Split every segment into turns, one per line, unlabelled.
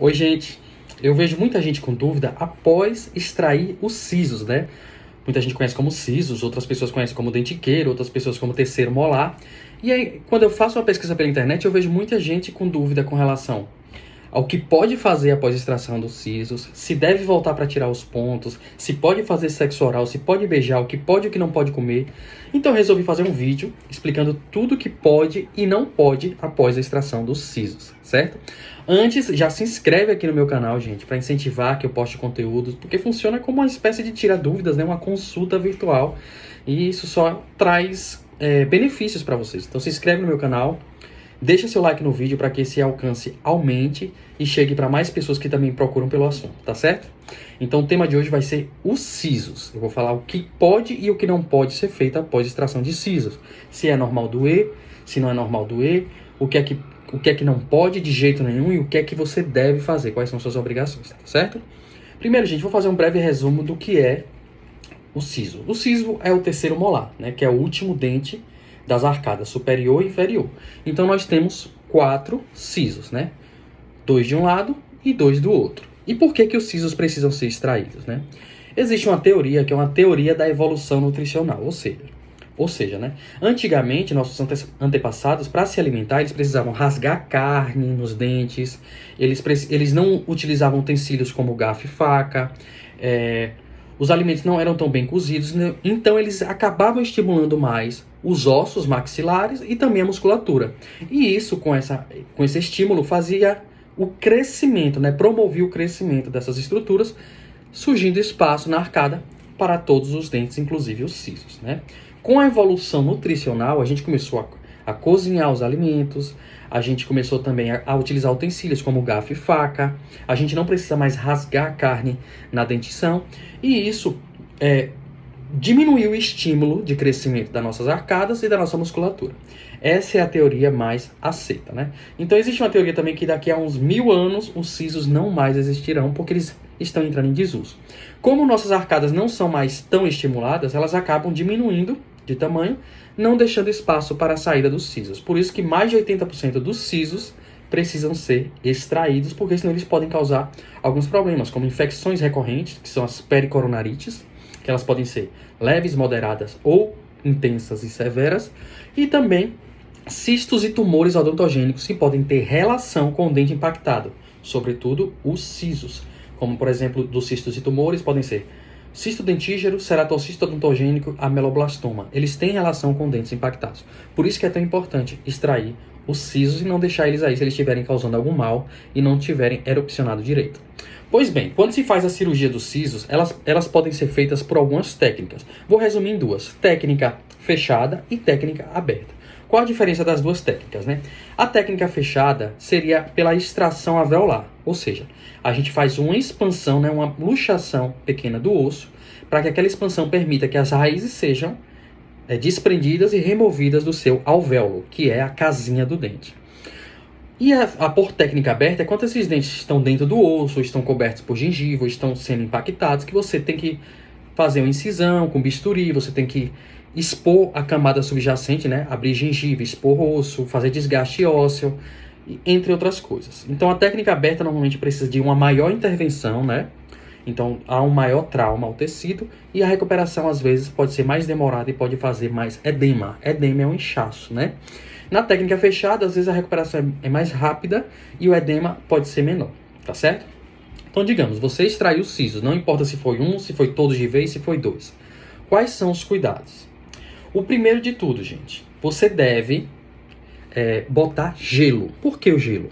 Oi, gente. Eu vejo muita gente com dúvida após extrair os sisos, né? Muita gente conhece como sisos, outras pessoas conhecem como dentiqueiro, outras pessoas como terceiro molar. E aí, quando eu faço uma pesquisa pela internet, eu vejo muita gente com dúvida com relação ao que pode fazer após extração dos sisos, se deve voltar para tirar os pontos, se pode fazer sexo oral, se pode beijar, o que pode e o que não pode comer. Então eu resolvi fazer um vídeo explicando tudo que pode e não pode após a extração dos sisos, certo? Antes, já se inscreve aqui no meu canal, gente, para incentivar que eu poste conteúdos, porque funciona como uma espécie de tira dúvidas, né? Uma consulta virtual, e isso só traz benefícios para vocês. Então se inscreve no meu canal. Deixa seu like no vídeo para que esse alcance aumente e chegue para mais pessoas que também procuram pelo assunto, tá certo? Então o tema de hoje vai ser os sisos. Eu vou falar o que pode e o que não pode ser feito após extração de sisos. Se é normal doer, se não é normal doer, o que é que não pode de jeito nenhum e o que é que você deve fazer, quais são suas obrigações, tá certo? Primeiro, gente, vou fazer um breve resumo do que é o siso. O siso é o terceiro molar, né, que é o último dente das arcadas superior e inferior. Então nós temos 4 sisos, né? 2 de um lado e 2 do outro. E por que os sisos precisam ser extraídos, né? Existe uma teoria que é uma teoria da evolução nutricional, ou seja, né? Antigamente, nossos antepassados, para se alimentar, eles precisavam rasgar carne nos dentes, eles não utilizavam utensílios como garfo e faca, os alimentos não eram tão bem cozidos, né? Então eles acabavam estimulando mais os ossos maxilares e também a musculatura. E isso, com esse estímulo, fazia o crescimento, né? Promovia o crescimento dessas estruturas, surgindo espaço na arcada para todos os dentes, inclusive os sisos, né? Com a evolução nutricional, a gente começou a cozinhar os alimentos, a gente começou também a utilizar utensílios como garfo e faca, a gente não precisa mais rasgar a carne na dentição, e isso diminuiu o estímulo de crescimento das nossas arcadas e da nossa musculatura. Essa é a teoria mais aceita, né? Então existe uma teoria também que daqui a uns 1000 anos os sisos não mais existirão porque eles estão entrando em desuso. Como nossas arcadas não são mais tão estimuladas, elas acabam diminuindo de tamanho, não deixando espaço para a saída dos sisos. Por isso que mais de 80% dos sisos precisam ser extraídos, porque senão eles podem causar alguns problemas, como infecções recorrentes, que são as pericoronarites, que elas podem ser leves, moderadas ou intensas e severas, e também cistos e tumores odontogênicos que podem ter relação com o dente impactado, sobretudo os sisos, como por exemplo dos cistos e tumores podem ser cisto dentígero, ceratocisto odontogênico, ameloblastoma. Eles têm relação com dentes impactados. Por isso que é tão importante extrair os sisos e não deixar eles aí se eles estiverem causando algum mal e não tiverem erupcionado direito. Pois bem, quando se faz a cirurgia dos sisos, elas podem ser feitas por algumas técnicas. Vou resumir em duas: técnica fechada e técnica aberta. Qual a diferença das duas técnicas, né? A técnica fechada seria pela extração alveolar, ou seja, a gente faz uma expansão, né, uma luxação pequena do osso, para que aquela expansão permita que as raízes sejam desprendidas e removidas do seu alvéolo, que é a casinha do dente. E a por técnica aberta é quando esses dentes estão dentro do osso, estão cobertos por gengiva, estão sendo impactados, que você tem que fazer uma incisão com bisturi, você tem que expor a camada subjacente, né? Abrir gengiva, expor osso, fazer desgaste ósseo, entre outras coisas. Então a técnica aberta normalmente precisa de uma maior intervenção, né? Então há um maior trauma ao tecido e a recuperação às vezes pode ser mais demorada e pode fazer mais edema. Edema é um inchaço, né? Na técnica fechada, às vezes a recuperação é mais rápida e o edema pode ser menor, tá certo? Então, digamos, você extraiu os sisos, não importa se foi um, se foi todos de vez, se foi 2. Quais são os cuidados? O primeiro de tudo, gente, você deve botar gelo. Por que o gelo?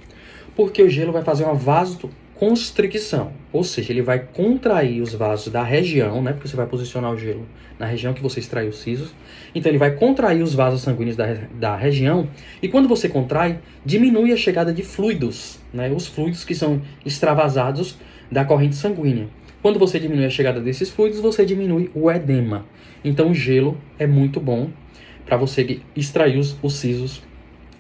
Porque o gelo vai fazer uma vasoconstricção, ou seja, ele vai contrair os vasos da região, né? Porque você vai posicionar o gelo na região que você extraiu os sisos. Então ele vai contrair os vasos sanguíneos da região, e quando você contrai, diminui a chegada de fluidos, né? Os fluidos que são extravasados da corrente sanguínea. Quando você diminui a chegada desses fluidos, você diminui o edema. Então o gelo é muito bom para você extrair os sisos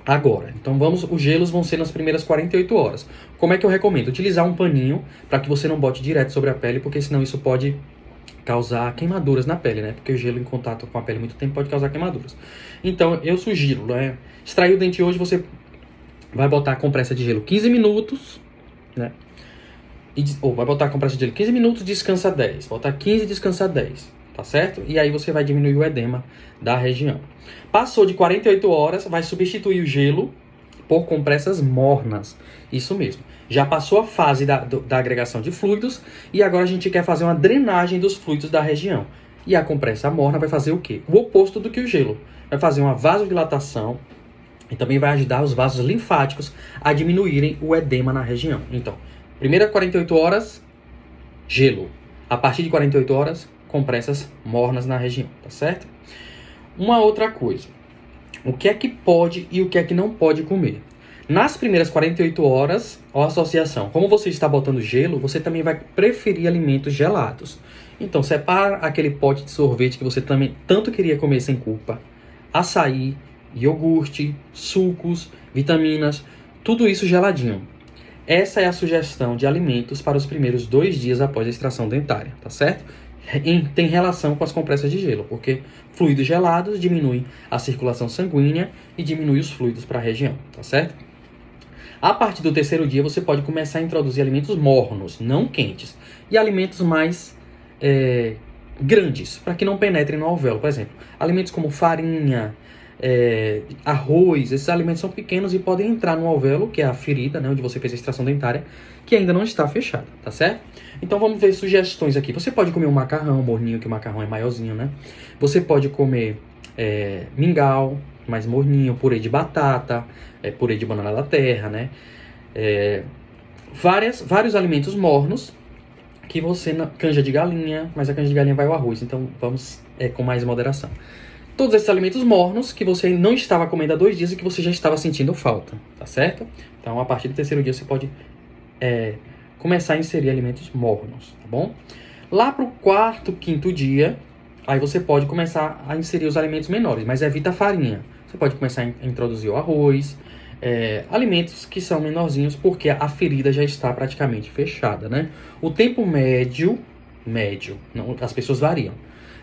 agora. Então os gelos vão ser nas primeiras 48 horas. Como é que eu recomendo? Utilizar um paninho para que você não bote direto sobre a pele, porque senão isso pode causar queimaduras na pele, né? Porque o gelo em contato com a pele muito tempo pode causar queimaduras. Então eu sugiro, né? Extrair o dente hoje, você vai botar a compressa de gelo 15 minutos, né? Ou vai botar compressa de gelo 15 minutos, descansa 10. Botar 15, descansa 10. Tá certo? E aí você vai diminuir o edema da região. Passou de 48 horas, vai substituir o gelo por compressas mornas. Isso mesmo. Já passou a fase da agregação de fluidos e agora a gente quer fazer uma drenagem dos fluidos da região. E a compressa morna vai fazer o quê? O oposto do que o gelo. Vai fazer uma vasodilatação e também vai ajudar os vasos linfáticos a diminuírem o edema na região. Então, primeira 48 horas, gelo. A partir de 48 horas, compressas mornas na região, tá certo? Uma outra coisa. O que é que pode e o que é que não pode comer? Nas primeiras 48 horas, ó, a associação. Como você está botando gelo, você também vai preferir alimentos gelados. Então, separa aquele pote de sorvete que você também tanto queria comer sem culpa. Açaí, iogurte, sucos, vitaminas, tudo isso geladinho. Essa é a sugestão de alimentos para os primeiros 2 dias após a extração dentária, tá certo? Tem relação com as compressas de gelo, porque fluidos gelados diminuem a circulação sanguínea e diminuem os fluidos para a região, tá certo? A partir do 3º dia, você pode começar a introduzir alimentos mornos, não quentes, e alimentos mais grandes, para que não penetrem no alvéolo. Por exemplo, alimentos como farinha, arroz, esses alimentos são pequenos e podem entrar no alvéolo, que é a ferida, né, onde você fez a extração dentária, que ainda não está fechada, tá certo? Então vamos ver sugestões aqui. Você pode comer um macarrão morninho, que o macarrão é maiorzinho, né? Você pode comer mingau, mais morninho, purê de batata, purê de banana da terra, né? Vários alimentos mornos que você... Canja de galinha, mas a canja de galinha vai ao arroz, então vamos com mais moderação. Todos esses alimentos mornos que você não estava comendo há 2 dias e que você já estava sentindo falta, tá certo? Então, a partir do 3º dia, você pode começar a inserir alimentos mornos, tá bom? Lá para o 4º, 5º dia, aí você pode começar a inserir os alimentos menores, mas evita a farinha. Você pode começar a introduzir o arroz, alimentos que são menorzinhos, porque a ferida já está praticamente fechada, né? O tempo médio, não, as pessoas variam.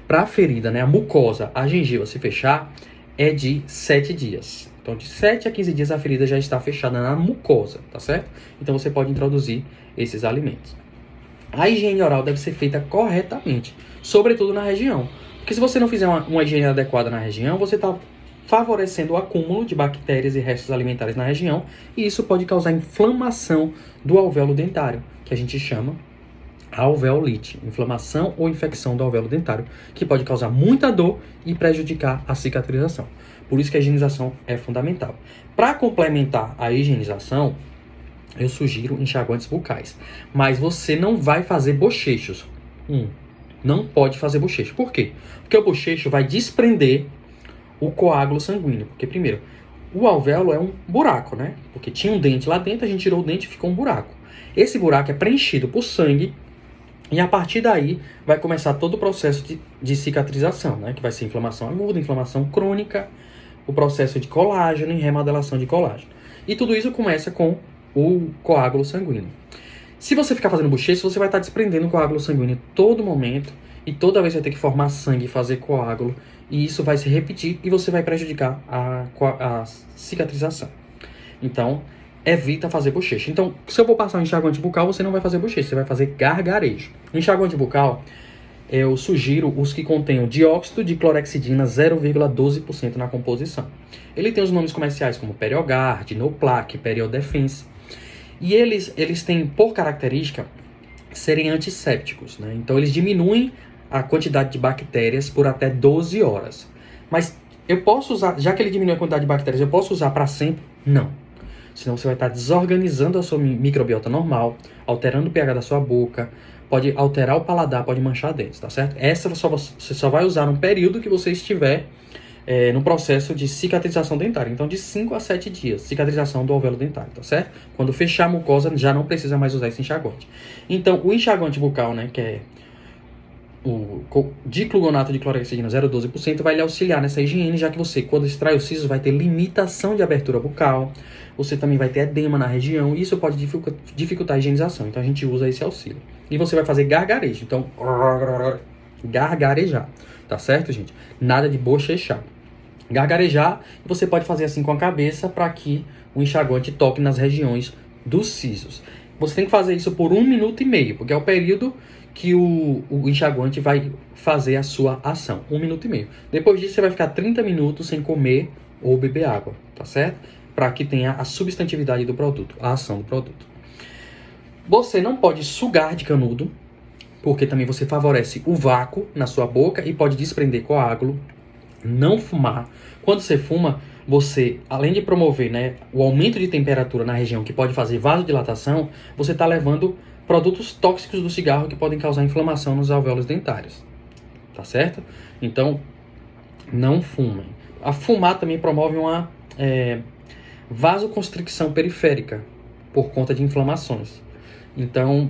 Para a ferida, né, a mucosa, a gengiva se fechar, é de 7 dias. Então, de 7 a 15 dias a ferida já está fechada na mucosa, tá certo? Então, você pode introduzir esses alimentos. A higiene oral deve ser feita corretamente, sobretudo na região. Porque se você não fizer uma higiene adequada na região, você está favorecendo o acúmulo de bactérias e restos alimentares na região, e isso pode causar inflamação do alvéolo dentário, que a gente chama alveolite, inflamação ou infecção do alvéolo dentário, que pode causar muita dor e prejudicar a cicatrização. Por isso que a higienização é fundamental. Para complementar a higienização, eu sugiro enxaguantes bucais. Mas você não vai fazer bochechos. Não pode fazer bochecho. Por quê? Porque o bochecho vai desprender o coágulo sanguíneo. Porque, primeiro, o alvéolo é um buraco, né? Porque tinha um dente lá dentro, a gente tirou o dente e ficou um buraco. Esse buraco é preenchido por sangue. E a partir daí vai começar todo o processo de cicatrização, né? Que vai ser inflamação aguda, inflamação crônica, o processo de colágeno e remodelação de colágeno. E tudo isso começa com o coágulo sanguíneo. Se você ficar fazendo bochecho, você vai estar desprendendo o coágulo sanguíneo todo momento e toda vez vai ter que formar sangue e fazer coágulo. E isso vai se repetir e você vai prejudicar a cicatrização. Então, evita fazer bochecho. Então, se eu vou passar um enxaguante bucal, você não vai fazer bochecho, você vai fazer gargarejo. O enxaguante bucal, eu sugiro os que contenham dióxido de clorexidina 0,12% na composição. Ele tem os nomes comerciais como Periogard, Noplaque, Periodefense. E eles têm por característica serem antissépticos, né? Então, eles diminuem a quantidade de bactérias por até 12 horas. Mas eu posso usar, já que ele diminui a quantidade de bactérias, eu posso usar para sempre? Não. Senão você vai estar desorganizando a sua microbiota normal, alterando o pH da sua boca, pode alterar o paladar, pode manchar dentes, tá certo? Essa você só vai usar num período que você estiver no processo de cicatrização dentária. Então, de 5 a 7 dias, cicatrização do alvéolo dentário, tá certo? Quando fechar a mucosa, já não precisa mais usar esse enxaguante. Então, o enxaguante bucal, né, que é o dicloronato de clorexidina 0,12%, vai lhe auxiliar nessa higiene, já que você, quando extrai os sisos, vai ter limitação de abertura bucal, você também vai ter edema na região, e isso pode dificultar a higienização. Então, a gente usa esse auxílio. E você vai fazer gargarejo. Então, gargarejar, tá certo, gente? Nada de bochechar. Gargarejar, você pode fazer assim com a cabeça para que o enxaguante toque nas regiões dos sisos. você tem que fazer isso por 1 minuto e meio, porque é o período que o enxaguante vai fazer a sua ação. 1 minuto e meio. Depois disso, você vai ficar 30 minutos sem comer ou beber água, tá certo? Para que tenha a substantividade do produto, a ação do produto. Você não pode sugar de canudo, porque também você favorece o vácuo na sua boca e pode desprender coágulo. Não fumar. Quando você fuma, você, além de promover, né, o aumento de temperatura na região que pode fazer vasodilatação, você está levando produtos tóxicos do cigarro que podem causar inflamação nos alvéolos dentários. Tá certo? Então, não fumem. A fumar também promove uma vasoconstricção periférica por conta de inflamações. Então,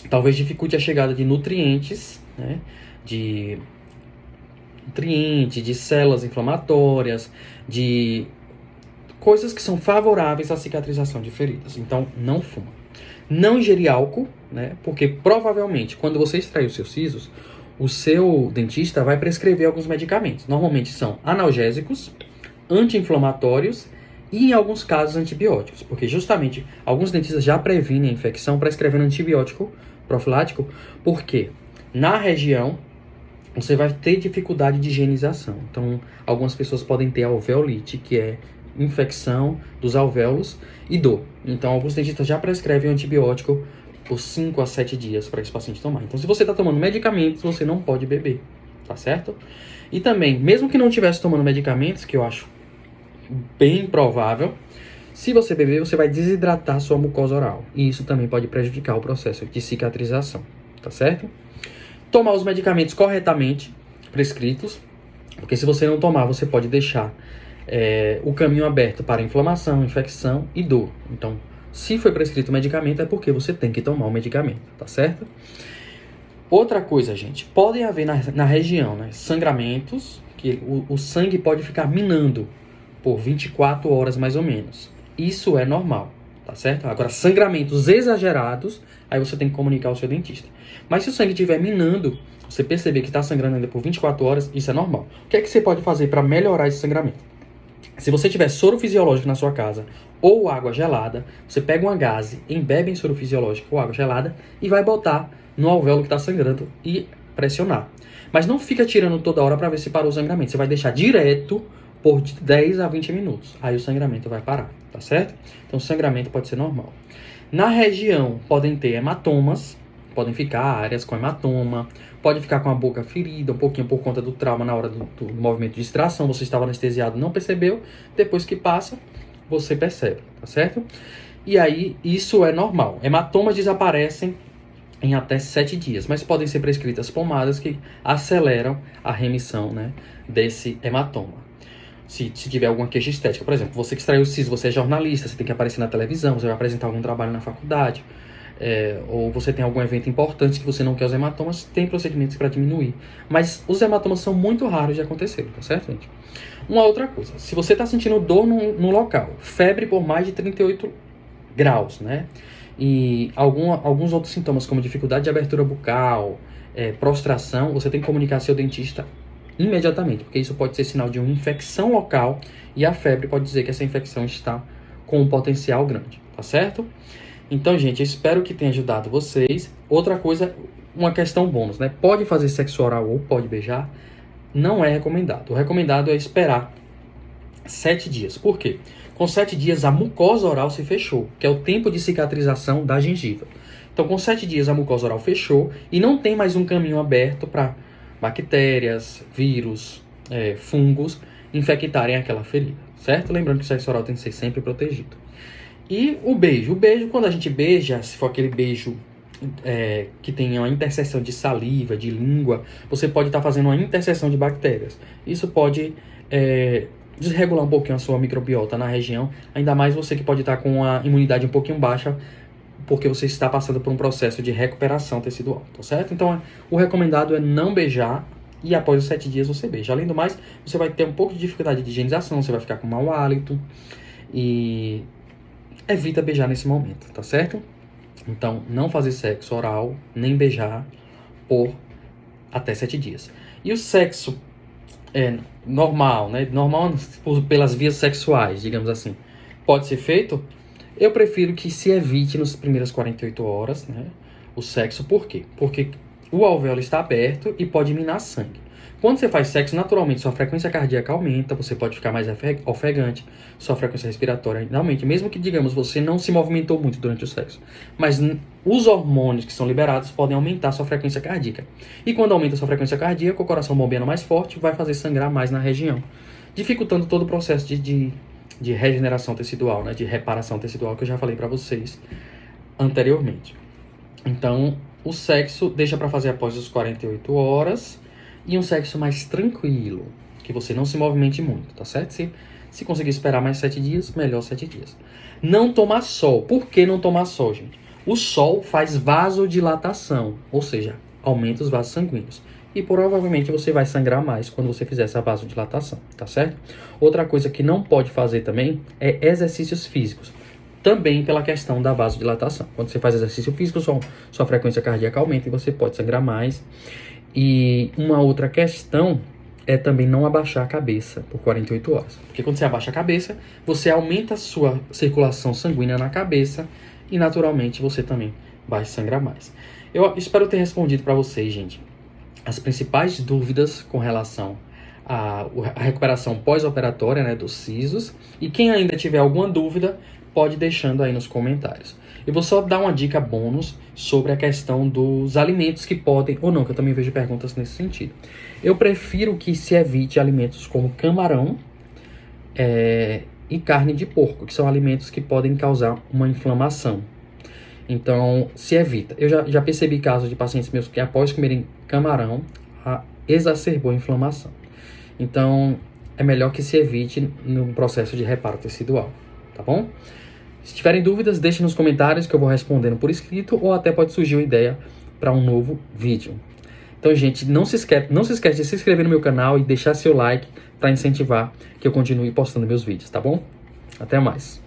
talvez dificulte a chegada de nutrientes, né, de células inflamatórias, de coisas que são favoráveis à cicatrização de feridas. Então, não fuma. Não ingerir álcool, né? Porque provavelmente, quando você extrair os seus sisos, o seu dentista vai prescrever alguns medicamentos. Normalmente são analgésicos, anti-inflamatórios e, em alguns casos, antibióticos. Porque justamente alguns dentistas já previnem a infecção prescrevendo antibiótico profilático, porque na região você vai ter dificuldade de higienização. Então, algumas pessoas podem ter alveolite, que é infecção dos alvéolos e dor. Então, alguns dentistas já prescrevem antibiótico por 5 a 7 dias para esse paciente tomar. Então, se você está tomando medicamentos, você não pode beber, tá certo? E também, mesmo que não estivesse tomando medicamentos, que eu acho bem provável, se você beber, você vai desidratar sua mucosa oral. E isso também pode prejudicar o processo de cicatrização, tá certo? Tomar os medicamentos corretamente prescritos, porque se você não tomar, você pode deixar o caminho aberto para inflamação, infecção e dor. Então, se foi prescrito o medicamento, é porque você tem que tomar o medicamento, tá certo? Outra coisa, gente, podem haver na região, né, sangramentos, que o sangue pode ficar minando por 24 horas mais ou menos. Isso é normal, tá certo? Agora, sangramentos exagerados, aí você tem que comunicar ao seu dentista. Mas se o sangue estiver minando, você perceber que está sangrando ainda por 24 horas, isso é normal. O que é que você pode fazer para melhorar esse sangramento? Se você tiver soro fisiológico na sua casa ou água gelada, você pega uma gaze, embebe em soro fisiológico ou água gelada e vai botar no alvéolo que está sangrando e pressionar. Mas não fica tirando toda hora para ver se parou o sangramento. Você vai deixar direto por 10 a 20 minutos. Aí o sangramento vai parar, tá certo? Então o sangramento pode ser normal. Na região podem ter hematomas, podem ficar áreas com hematoma, pode ficar com a boca ferida, um pouquinho por conta do trauma na hora do movimento de extração. Você estava anestesiado, não percebeu, depois que passa, você percebe, tá certo? E aí, isso é normal. Hematomas desaparecem em até 7 dias, mas podem ser prescritas pomadas que aceleram a remissão, né, desse hematoma. Se tiver alguma queixa estética, por exemplo, você que extraiu o siso, você é jornalista, você tem que aparecer na televisão, você vai apresentar algum trabalho na faculdade, ou você tem algum evento importante que você não quer os hematomas, tem procedimentos para diminuir. Mas os hematomas são muito raros de acontecer, tá certo, gente? Uma outra coisa, se você está sentindo dor no local, febre por mais de 38 graus, né? E alguns outros sintomas, como dificuldade de abertura bucal, prostração, você tem que comunicar ao seu dentista imediatamente, porque isso pode ser sinal de uma infecção local e a febre pode dizer que essa infecção está com um potencial grande, tá certo? Então, gente, eu espero que tenha ajudado vocês. Outra coisa, uma questão bônus, né? Pode fazer sexo oral ou pode beijar? Não é recomendado. O recomendado é esperar 7 dias. Por quê? Com 7 dias a mucosa oral se fechou, que é o tempo de cicatrização da gengiva. Então, com 7 dias a mucosa oral fechou e não tem mais um caminho aberto para bactérias, vírus, fungos infectarem aquela ferida, certo? Lembrando que o sexo oral tem que ser sempre protegido. E o beijo, quando a gente beija, se for aquele beijo que tem uma interseção de saliva, de língua, você pode estar fazendo uma interseção de bactérias. Isso pode desregular um pouquinho a sua microbiota na região, ainda mais você que pode estar com a imunidade um pouquinho baixa, porque você está passando por um processo de recuperação tecidual, tá certo? Então, o recomendado é não beijar e após os 7 dias você beija. Além do mais, você vai ter um pouco de dificuldade de higienização, você vai ficar com mau hálito e evita beijar nesse momento, tá certo? Então, não fazer sexo oral, nem beijar por até 7 dias. E o sexo normal, né? Normal pelas vias sexuais, digamos assim, pode ser feito Eu prefiro que se evite nas primeiras 48 horas, né, o sexo. Por quê? Porque o alvéolo está aberto e pode minar sangue. Quando você faz sexo, naturalmente sua frequência cardíaca aumenta, você pode ficar mais ofegante, sua frequência respiratória aumenta, mesmo que, digamos, você não se movimentou muito durante o sexo. Mas os hormônios que são liberados podem aumentar sua frequência cardíaca. E quando aumenta sua frequência cardíaca, o coração bombeando mais forte vai fazer sangrar mais na região, dificultando todo o processo de regeneração tecidual, né, de reparação tecidual, que eu já falei para vocês anteriormente. Então, o sexo deixa para fazer após as 48 horas e um sexo mais tranquilo, que você não se movimente muito, tá certo? Se conseguir esperar mais 7 dias, melhor 7 dias. Não tomar sol. Por que não tomar sol, gente? O sol faz vasodilatação, ou seja, aumenta os vasos sanguíneos. E provavelmente você vai sangrar mais quando você fizer essa vasodilatação, tá certo? Outra coisa que não pode fazer também é exercícios físicos. Também pela questão da vasodilatação. Quando você faz exercício físico, sua frequência cardíaca aumenta e você pode sangrar mais. E uma outra questão é também não abaixar a cabeça por 48 horas. Porque quando você abaixa a cabeça, você aumenta a sua circulação sanguínea na cabeça e naturalmente você também vai sangrar mais. Eu espero ter respondido para vocês, gente, as principais dúvidas com relação à recuperação pós-operatória, né, dos sisos. E quem ainda tiver alguma dúvida, pode ir deixando aí nos comentários. Eu vou só dar uma dica bônus sobre a questão dos alimentos que podem ou não, que eu também vejo perguntas nesse sentido. Eu prefiro que se evite alimentos como camarão e carne de porco, que são alimentos que podem causar uma inflamação. Então, se evita. Eu já percebi casos de pacientes meus que após comerem camarão, exacerbou a inflamação. Então, é melhor que se evite no processo de reparo tecidual, tá bom? Se tiverem dúvidas, deixem nos comentários que eu vou respondendo por escrito ou até pode surgir uma ideia para um novo vídeo. Então, gente, não se esquece de se inscrever no meu canal e deixar seu like para incentivar que eu continue postando meus vídeos, tá bom? Até mais!